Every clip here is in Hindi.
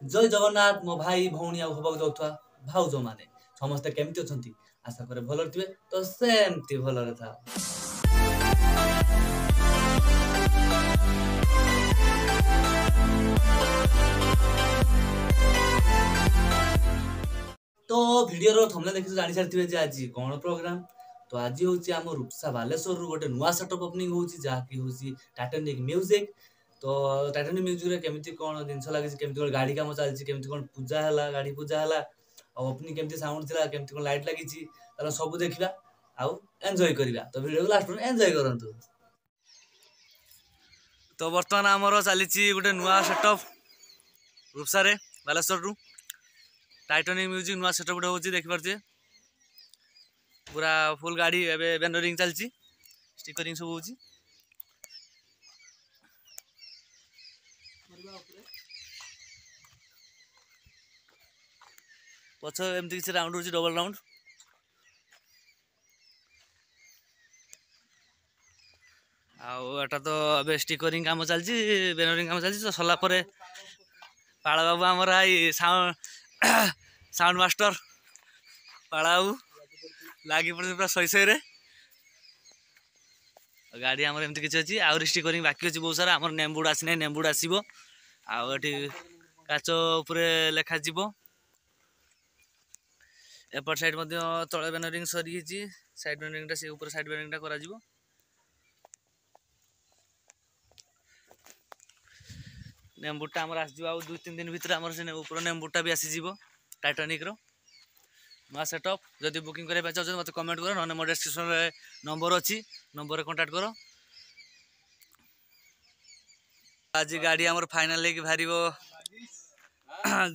जय जगन्नाथ मो भाई भौणी आउ हबाक जाउथवा भाउज माने समस्ते केमती अछंती आशा करे भलो थिबे तो सेमती भलो रे था। तो वीडियो रो थंबनेल देखि जानि सारथिबे जे आज कोन प्रोग्राम। तो आज होची आम रूपसा बालेश्वर रु गोटे नुवा सेटअप ओपनिंग होची जा कि होची टाइटैनिक म्यूजिक। तो टाइटैनिक म्यूजिक रे केमिति कोन जिंस लागिस केमिति कोन गाड़ी काम चलची केमिति कोन पूजा हला गाड़ी पूजा हला ओपनिंग केमिति साउंड थिला केमिति कोन लाइट लागिची ताला सब देखिबा आउ एन्जॉय करिबा। तो वीडियो को लास्ट में एन्जॉय करंतु। तो वर्तमान हमरो चलीची गोटे नुवा सेटअप रूपसा रे बालेश्वर रु टाइटैनिक म्यूजिक नुआ सेटअप गोटे होची देखि परछे पूरा फुल गाड़ी एबे बैनरिंग चलची स्टिकरिंग सब होची पछ एमती किसी राउंड होची डबल राउंड आटा तो अबे स्टिकरिंग काम चलची बैनरिंग काम चलची तो सला परे पाला बाबू हमर आई साउंड मास्टर पाला बाबू लागी पड़े पूरा सही सही रे गाड़ी आमर एमती किसी अच्छी आउरी स्टिकरिंग बाकी अच्छी बहुत सारा आमर नेम बोर्ड आसी नेम बोर्ड आसो आठी काच उपरे लेखा जीव एपट साइड तले बैनरिंग सरी साइड बैनरिंग से ऊपर साइड बैनरिंग करा जीवो नेम बोर्डटा आमर आसी आ 2-3 दिन भितर आमर से ऊपर नेम बोर्डटा भी आसी जीवो टाइटैनिक रो नुआ सेटअप जदि बुकिंग करबा चाहछन मते कमेंट करो न मो डिस्क्रिप्शन रे नंबर अछि नंबर रे कांटेक्ट करो। आज गाड़ी हमर फाइनल लेके भारीबो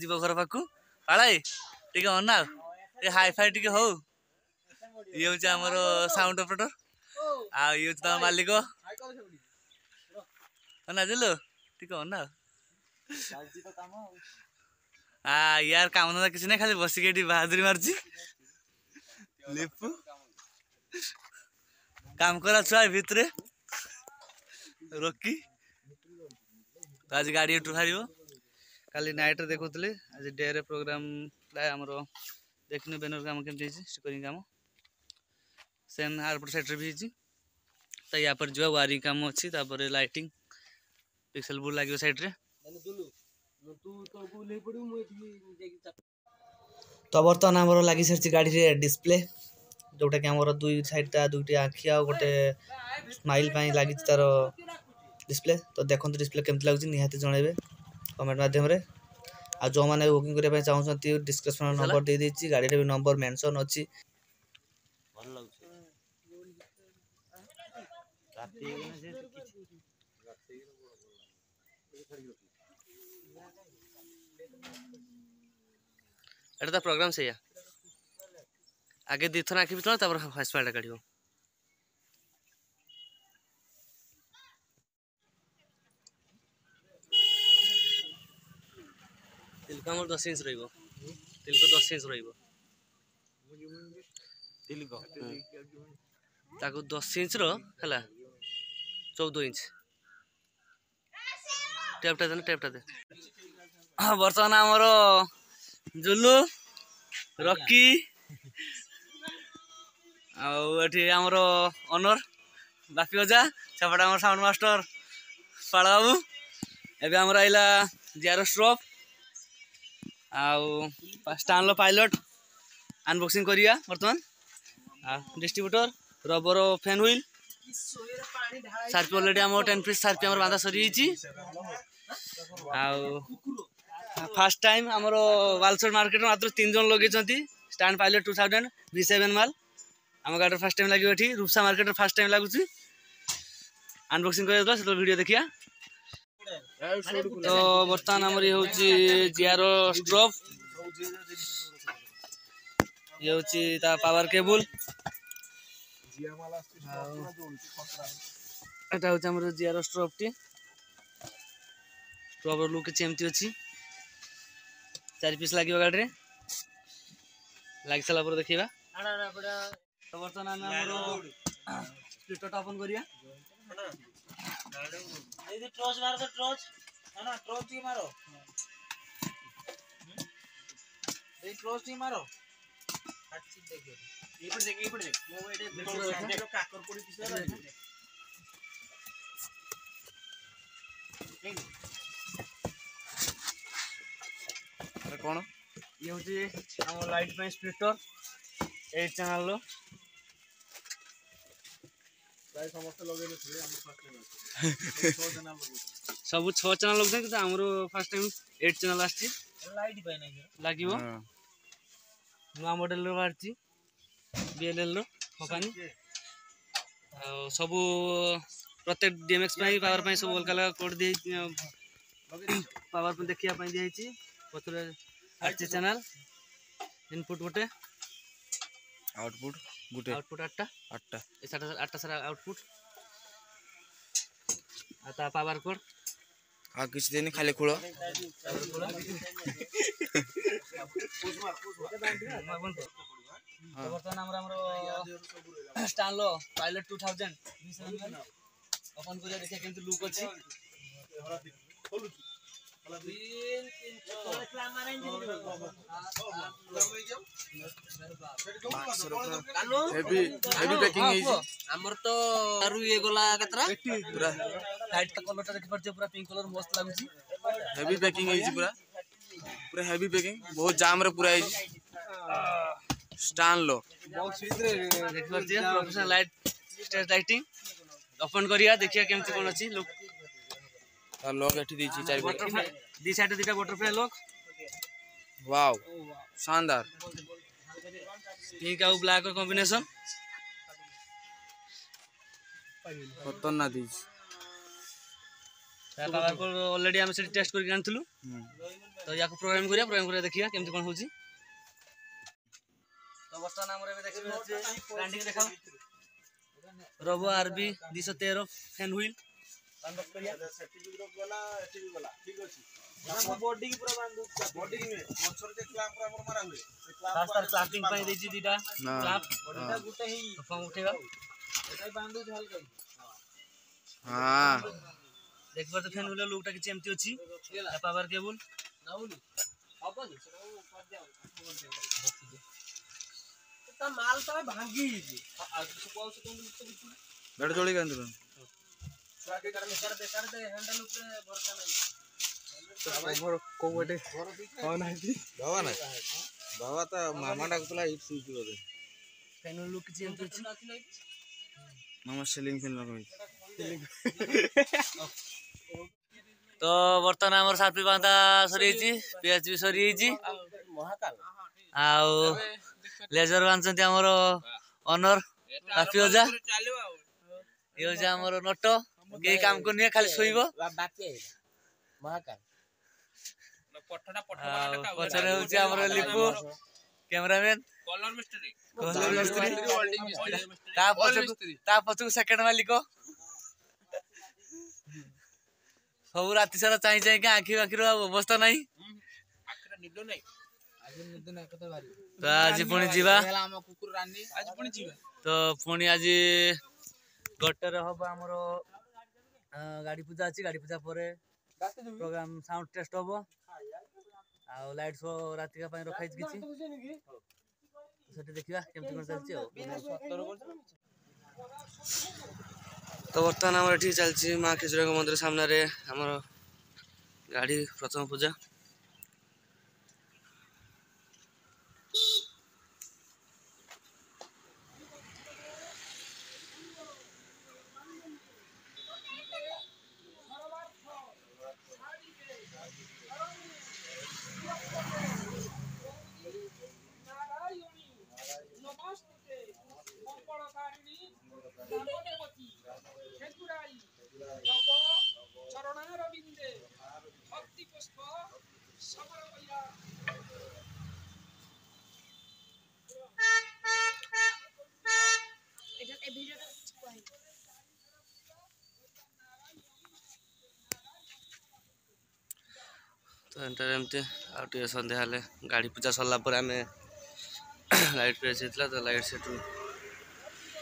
जीव घर पाकू पाळाई टिके अना ए हाई फाई टिके हो ये होचे हमर साउंड ऑपरेटर आ ये होचे त मालिक अना जलो टिके अना चालची तो काम यार काम ना किसी नहीं खाली बस के बहादुरी मारची लिपू काम करा छुआ भितरे रोकी तो आज गाड़ी उठू हारियो काली नाइट रे देखुतले आज डे रे प्रोग्राम ला हमरो देखनु बैनर काम केमति छी स्टिकरिंग काम सेम आरपट साइड रे भी छी त या पर जो वायरिंग काम अछि तापर लाइटिंग पिक्सेल बोर्ड लागियो साइड रे तो बर्तमान आमर लगी सारी गाड़ी रे डिस्प्ले जोटा कि आमर दुई साइड दुईटी आखि आ गोटे स्माइल लगी तार डिस्प्ले। तो देखो डिस्प्ले केमती लगुच निहाती जनइबे कमेंट माध्यम रे आ जो मैंने बुकिंग करने चाहते डिस्क्रिप्शन नंबर दे देछि गाड़ी रे भी नंबर मेंशन अछि एटा तो प्रोग्राम से आगे दी थर आखि बितल तब फास्ट फाइल काढ़ियो तिलक हमर 10 इंच रहइबो तिलक 10 इंच रहइबो तिलक ताको 10 इंच रो हला 14 इंच टेपटा दे वर्तमान हमरो जुल्लू रॉकी आमर ओनर बापी अजा सेपटे आम साउंड मास्टर पाला बाबू एबे आमर आइला जीआर स्ट्रॉप स्टानलो पायलट अनबॉक्सिंग करिया वर्तमान डिस्ट्रीब्यूटर रबर फैन व्हील सार्पी ऑलरेडी आम 10 पीस सार्पी आम बांधा सरी फास्ट टाइम आमर वालसोड मार्केट मात्र 3 जन लगे स्टैंड पायलट 2000 V7 माल आम गाड़ी फास्ट टाइम लगे रूपसा मार्केट फास्ट टाइम लगुच अनबॉक्सिंग कर से वीडियो देखिया। तो बर्तमान आमर ये हूँ जीआर स्ट्रॉप ये हूँ पावर केबल एटा हूँ आमर जीआर स्ट्रॉप टी स्ट्रॉप लुक एमती अच्छी 4 पीस लगे गाड़ी रे लग सारा पर देखा। तो बर्तमान स्प्लिटरटा ओपन करिया टॉर्च मार दो टॉर्च है ना टॉर्च ही मारो क्लोज नहीं मारो हट चीज देखो ये पर देख वो ये काकर पड़ी पिछला अरे कौन ये होची हम लाइट पे स्प्लिटर 8 चैनल लो प्राय समस्त लगे थे हम फर्स्ट टाइम सब 6 चैनल लोग कि हमरो फर्स्ट टाइम 8 चैनल आछि लाइट पाइ नाही लागिवो नुआ मॉडल रो बारची बीएलएल रो कंपनी सब प्रत्येक डीएमएक्स पावर सब अलग अलग कोड दे पावर पे देखिया दी पथर 8 चैनल इनपुट गोटे आउटपुट गुटे आउटपुट 8टा 8टा सारा आउटपुट आता पावर कोड आ किछ दिन खाली खुलो बर्तमान हमरो स्टान लो पायलट 2000 ओपन करिया देखिया केमति लुक अछि हेवी हेवी पैकिंग है हमर तो आरु ये गोला केतरा पूरा लाइट का कलर देखि परछे पूरा पिंक कलर मस्त लागुची हेवी पैकिंग है पूरा पूरा हेवी पैकिंग बहुत जाम रे पूरा है स्टान लो बॉक्स भीतर देखि परछे professional light stage lighting open करिया देखिया केमति कोन अछि लुक और लोग एठी दीची चार बटरफ्लाई दी साइड दीटा बटरफ्लाई लोग वाओ शानदार पिंक और ब्लैक कॉम्बिनेशन खतरनाक दीच पावर को ऑलरेडी हम से टेस्ट करके आनथलु तो या को प्रोग्राम करिया देखिया केमति कोन होची तो वर्तमान हमरे बे देखि ब्रांडिंग देखाओ Robo RB 213 fan wheel unbox करिया सर्टिफिकेट वाला एटी वाला ठीक अछि हम बॉडी की पूरा बांधु बॉडी में मच्छर के क्लैंप पर हमर मारा हुए खास तर क्लैंपिंग पे देछि दीटा क्लैंप बॉडीटा गुटे ही फम उठेगा एटाई बांधु झल गई हां देख पर तो फैन व्हील लुकटा किछि एमति अछि पावर केबल नाउली अब कर जाओ तो माल तो भांगी जी आज सुपाव से तुम बेड जोड़ी गंद स्वाके कर दे हैंडल ऊपर भरता नहीं ओवर कोवटे कौन है जी बाबा ना बाबा तो मामा डाकतला हिट सुई बोले फैन व्हील लुक किछि एमति अछि मामा सेलिंग फैन लगई तो बर्तमान हमर साथी बांधा सरी छि पीएचबी सरी छि महाकाल आउ लेजर बांधछन्ती हमर ओनर काफियोजा यो जे हमर नटो के काम को नहीं खाली सोइबो बाकी महाकाल पछरे होछि हमर लिपु कैमरामैन कलर मिस्त्री ता पछू सेकंड मालिक सब राति सारा चाहि चाहि के आखी बाखी रो अवस्था नहीं आखिर निदो नहीं आज निदो नहीं कत भारी तो आज पुणी जीवा हम कुकुर रानी आज पुणी जीवा तो पुणी आज गोटेर हबो हमरो गाड़ी पूजा अछि गाड़ी पूजा परे प्रोग्राम साउंड टेस्ट हबो आ लाइट शो राति का पय रखाइ किछि सेठी देखिबा केमति कोन चलछि तो वर्तमान हमर एठी चलछि मां खिजरा के मंदिर सामने रे हमर गाड़ी प्रथम पूजा तो एमती आउटे सन्ध्या हेले गाड़ी पूजा सरला पर आम लाइट प्रेस होता तो लाइट सेठू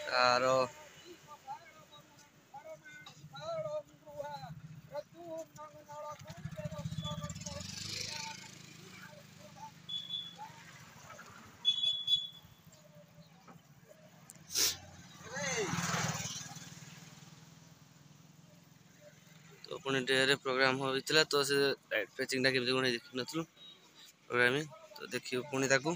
तार पुणी डे प्रोग्राम होता तो से लाइट पैचिंग केमती कौन देखी नु प्रोग्राम तो देखिए पुणी ताकू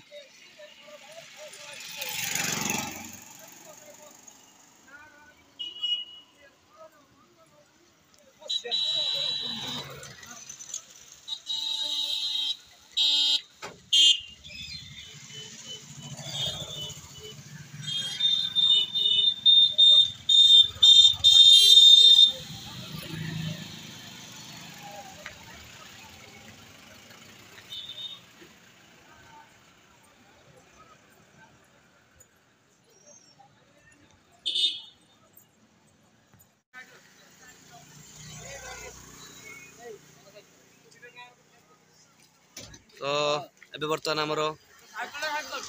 तो एबे बर्तमान आमर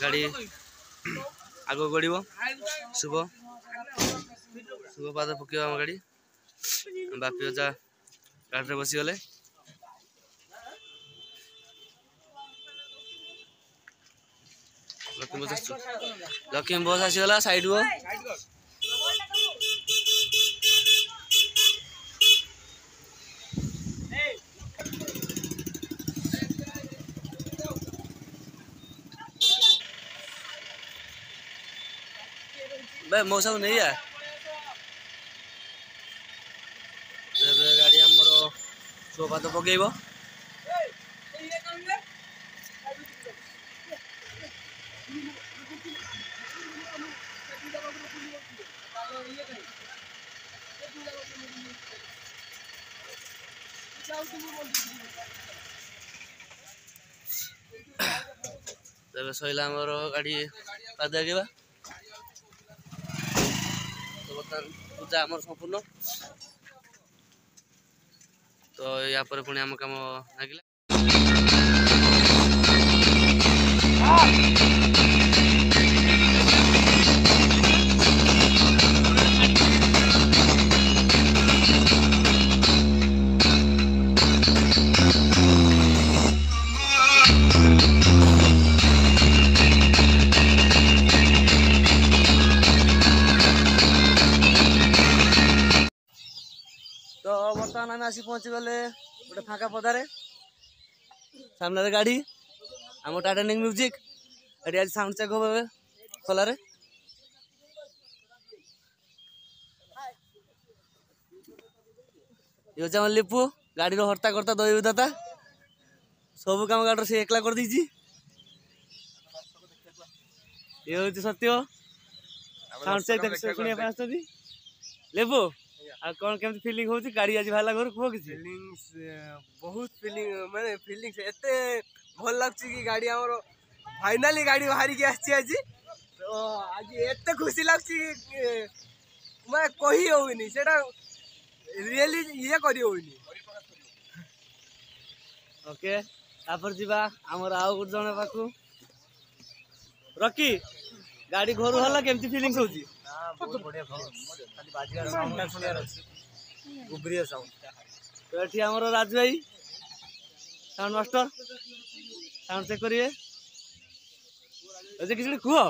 गाड़ी आग गड़ शुभ शुभ पाद पक आम गाड़ी बापी अजा गाड़ी में बसीगले लक्ष्मी बस आसीगला साइड को भाई मौसम नहीं है गाड़ी आमर शुभ पाद पकईब तब सैला आमर गाड़ी पाद आगे पूजा आमर संपूर्ण तो या पर पुणी आम काम लगे तो बर्तमान आम आसी पहुँची गले गोटे फाँका पदारे सामने गाड़ी आम टाटानिक म्यूजिक ये आज साउंड चेक हम खोलारे ये हूँ आम लिपु गाड़ी हर्ता करता दई विधाता सब काम गाड़ी से एकला कर दीजिए ये हूँ सत्य साउंड चेक शुणा लेबू आ कौन केमती फीलिंग होची गाड़ी आज भाला घर को किसी फीलिंग्स बहुत फीलिंग माने फीलिंग्स एते भल लागछि कि गाड़ी हमर फाइनली गाड़ी बाहरी के आछि आज तो आज एते खुशी लागछि मैं कही होइनी सेटा रियली ये करी होइनी ओके तापर जीवा हमर आउ जने पाखु रकी गाड़ी घर हला केमती फीलिंग्स होची बहुत बढ़िया खाली बाजिया साउंड सुनिया अछि गुबरिया साउंड तो एठी हमर राजू भाई साउंड मास्टर साउंड चेक करिए जे किछि कुहो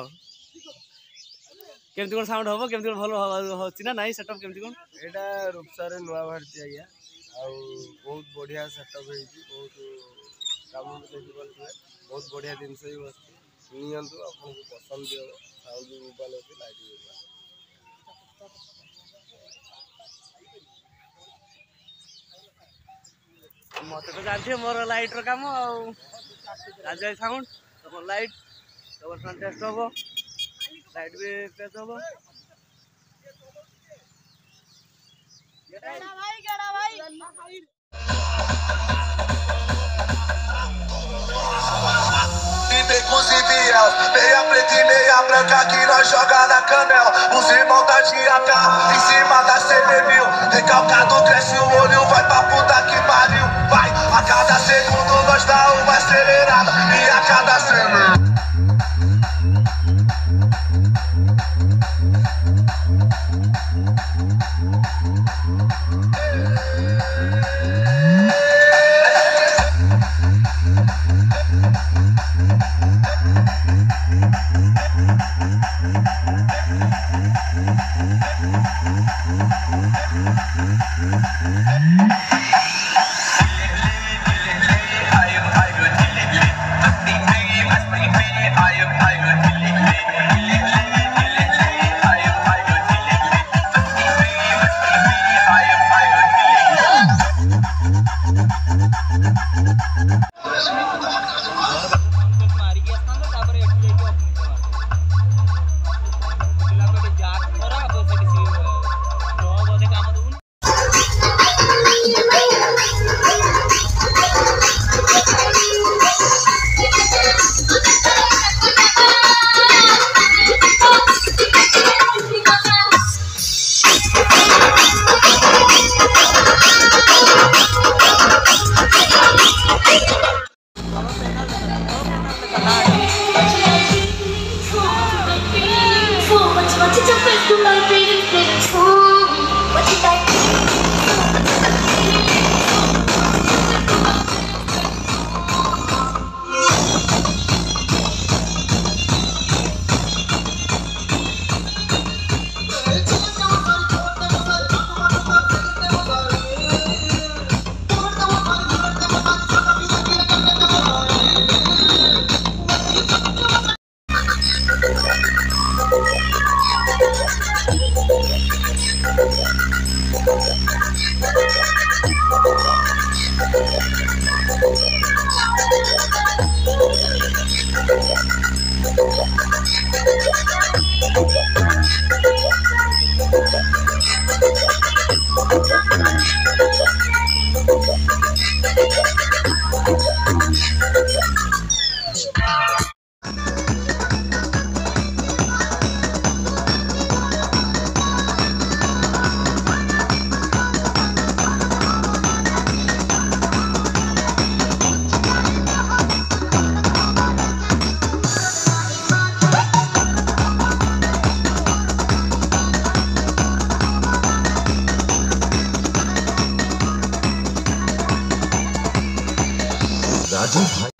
केमती कोन साउंड होबो केमती कोन भलो होची ना नाही सेटअप केमती कोन एटा रूपसारे नुआ भारती आया आ बहुत बढ़िया सेटअप हेची बहुत काम देखि परथि बहुत बढ़िया जिंस ही बस नियंतु आपको पसंद दियो साउंड भी मोबाइल होती लाइट भी मत तो जानते मोर लाइट रो काम राजा साउंड तो लाइट तो फ्रंट टेस्ट होबो लाइट भी टेस्ट होबो गेड़ा भाई Bem considerado, meia preta e meia branca que nós joga na canela. Os irmãos da Diapá, em cima da CB1000. Recalcado cresce o olho, vai pra puta que pariu. Vai, a cada segundo nós dá uma acelerada. E a cada segundo Raju भाई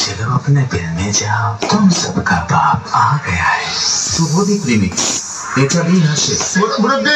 चलो अपने दिल में जाओ, तुम सबका बाप आ गया है। सुबोधिक रिमिक्स, এটা भी হাসে। মুরব্বি